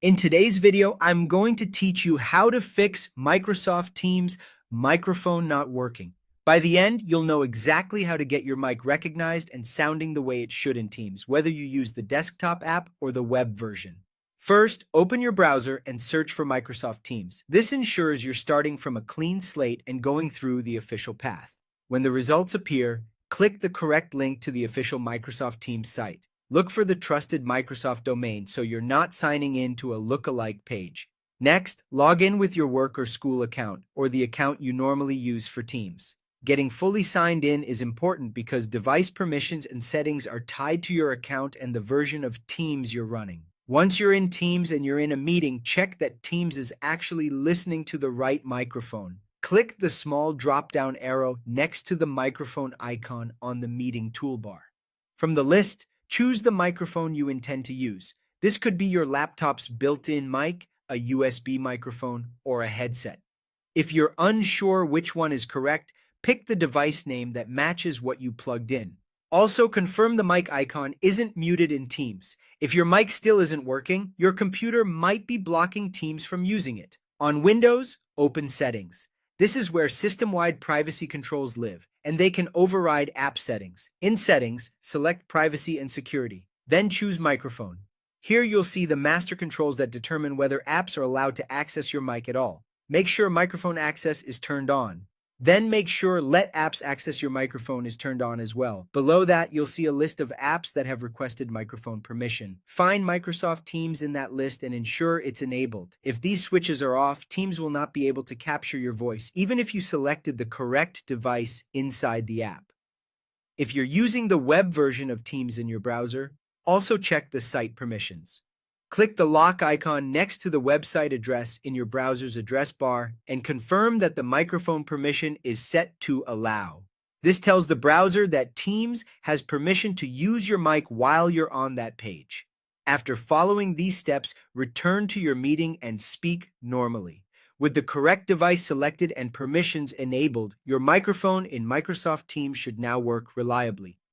In today's video, I'm going to teach you how to fix Microsoft Teams microphone not working. By the end, you'll know exactly how to get your mic recognized and sounding the way it should in Teams, whether you use the desktop app or the web version. First, open your browser and search for Microsoft Teams. This ensures you're starting from a clean slate and going through the official path. When the results appear, click the correct link to the official Microsoft Teams site. Look for the trusted Microsoft domain so you're not signing in to a look-alike page. Next, log in with your work or school account, or the account you normally use for Teams. Getting fully signed in is important because device permissions and settings are tied to your account and the version of Teams you're running. Once you're in Teams and you're in a meeting, check that Teams is actually listening to the right microphone. Click the small drop-down arrow next to the microphone icon on the meeting toolbar. From the list, choose the microphone you intend to use. This could be your laptop's built-in mic, a USB microphone, or a headset. If you're unsure which one is correct, pick the device name that matches what you plugged in. Also, confirm the mic icon isn't muted in Teams. If your mic still isn't working, your computer might be blocking Teams from using it. On Windows, open Settings. This is where system-wide privacy controls live, and they can override app settings. In Settings, select Privacy and Security. Then choose Microphone. Here you'll see the master controls that determine whether apps are allowed to access your mic at all. Make sure microphone access is turned on. Then make sure Let Apps Access Your Microphone is turned on as well. Below that, you'll see a list of apps that have requested microphone permission. Find Microsoft Teams in that list and ensure it's enabled. If these switches are off, Teams will not be able to capture your voice, even if you selected the correct device inside the app. If you're using the web version of Teams in your browser, also check the site permissions. Click the lock icon next to the website address in your browser's address bar and confirm that the microphone permission is set to Allow. This tells the browser that Teams has permission to use your mic while you're on that page. After following these steps, return to your meeting and speak normally. With the correct device selected and permissions enabled, your microphone in Microsoft Teams should now work reliably.